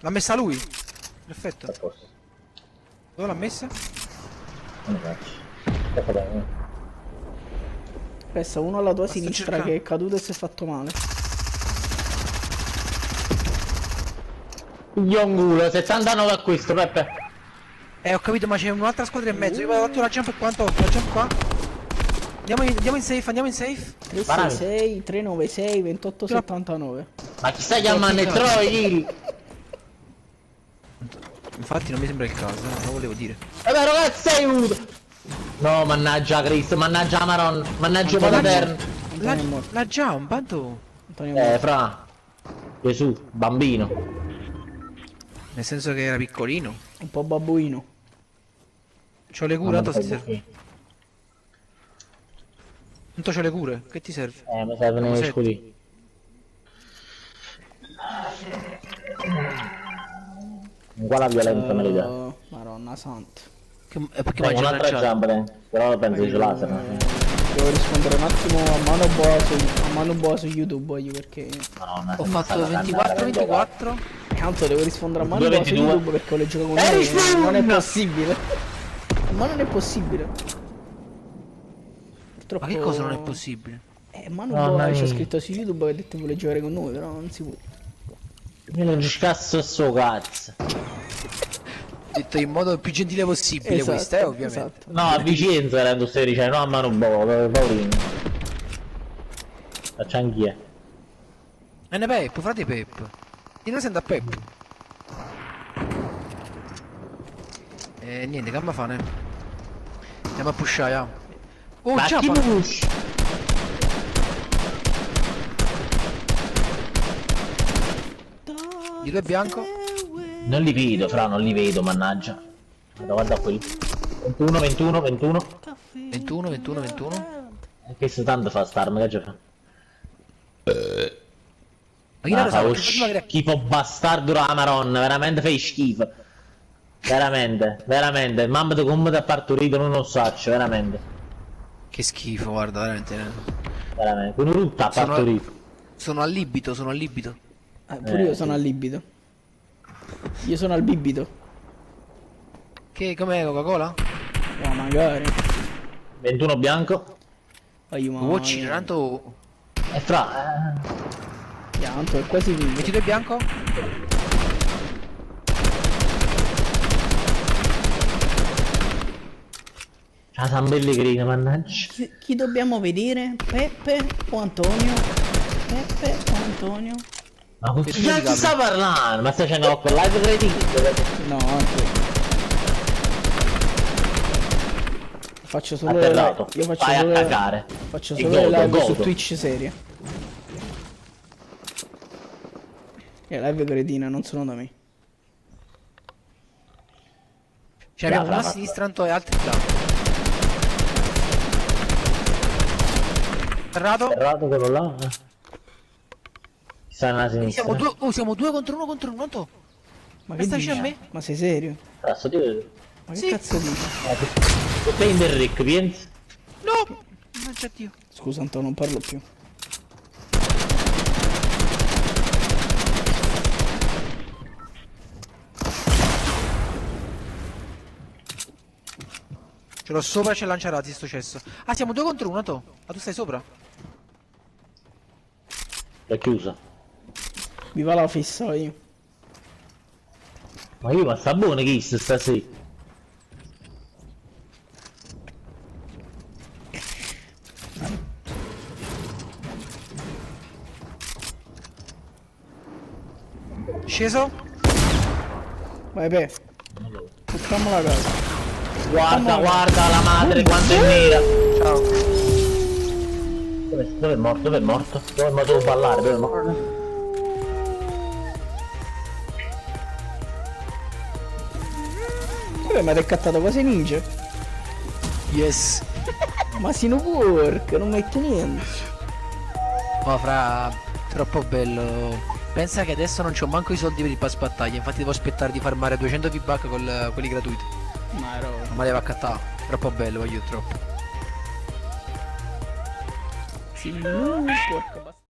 L'ha messa lui? Perfetto. A posto. Dove l'ha messa? Non lo faccio. Ecco bene. Resta uno alla tua sto sinistra cercando. che è caduto e si è fatto male. Yongulo, 79 a questo, Peppe. Ho capito, ma c'è un'altra squadra e mezzo. Io vado avanti la jump quanto? La jump qua? Andiamo in safe, andiamo in safe. 366 396 2879. Ma chi sta chiamando? Troy? Infatti non mi sembra il caso, lo volevo dire. Vabbè ragazzi, aiuto! No, mannaggia Cristo, mannaggia Maron, mannaggia Paterno. La, Antonio è morto. la jump, tanto... Antonio è morto. Fra. Gesù, bambino. Nel senso che era piccolino. Un po' babbuino. C'ho le cure, tanto ti serve. Tanto c'ho le cure, che ti serve? Mi servono i Cos'è? scudi. Uguale a violenza maledetta. Madonna santa. Perché Tengo mangi una un'altra jump? jump dentro, però penso di laser. Devo rispondere un attimo a mano boa su YouTube voglio perché... Madonna, Ho fatto 24-24. Tanto devo rispondere a mano boa su 2-22. YouTube perché voglio giocare con me. Non è possibile. Ma non è possibile. Purtroppo... Ma che cosa non è possibile? Mano Mamma boa c'è mia. scritto su YouTube che ha detto che vuole giocare con noi, però non si può. Io non ci cazzo sto cazzo. Detto in modo più gentile possibile questo, ovviamente. Esatto. No, a Vicenza era tu stai dicendo, no a mano boh, Paolino. Faccio anch'io. E ne Pep, frate Pep. Ti presenta a Pep. E niente, gamma fane. Andiamo a pushare, ja. Oh, Ma già, chi push? di due bianco. Non li vedo, fra, non li vedo, mannaggia. Guarda quelli. 21, 21, 21. 21, 21, 21. E questo tanto fa sta arma che gioca. Ma chi l'ha Fa lo presa? Prima che... schifo bastardo la maronna, veramente fai schifo. Veramente, veramente. Mamma tu come ti ha partorito non lo so, veramente. Che schifo, guarda, veramente. Veramente. Con rutta ha partorito. Sono allibito, sono allibito. Pure io sono al libido. Io sono al bibito. Che, com'è Coca-Cola? Ma magari. 21 bianco. Voglio ma... Watch, tanto... E fra... Tanto è quasi finito. 22 bianco? Ah, San Pellegrino, mannaggia. Chi dobbiamo vedere? Peppe o Antonio? Peppe o Antonio? Ma con chi cazzo sta parlando? Ma stai facendo con live trading? No, Antonio. Faccio solo le Atterrato. live. Io faccio Vai solo a le... cagare. Faccio E solo le godo, live su godo. Twitch serie. Le live cretina non sono da me. Cioè abbiamo Brava, una a brava. sinistra Anto, e altri là. Errato? Errato quello là. Sta nella sinistra. Siamo due contro uno Anto. Ma che stai dicendo a me? Ma sei serio? Cazzo, Dio. Ma che Sì. cazzo dici? Sei in del Rick, pensi? No! Non c'è Dio. Scusa Antonio, non parlo più. Ce l'ho sopra e c'è lanciarati sto cesso. Ah, siamo due contro uno Anto. Ma tu stai sopra? L'ho chiusa. Viva la fissa io. Ma io ma sta buono chi stasera? Sceso? Vai Pe. Facciamo la casa. Guarda, guarda la madre quanto è nera. Ciao. Dove è morto? Dove è morto? Dove è morto? Devo ballare, dove è morto? Ma ti è cattato quasi ninja. Yes. Ma si no work, non metti niente. Oh, fra... Troppo bello. Pensa che adesso non c'ho manco i soldi per il pass battaglia. Infatti devo aspettare di farmare 200 V-Buck con quelli gratuiti. Ma ero... Non me le va a cattare. Troppo bello, voglio troppo. Sì, no, porca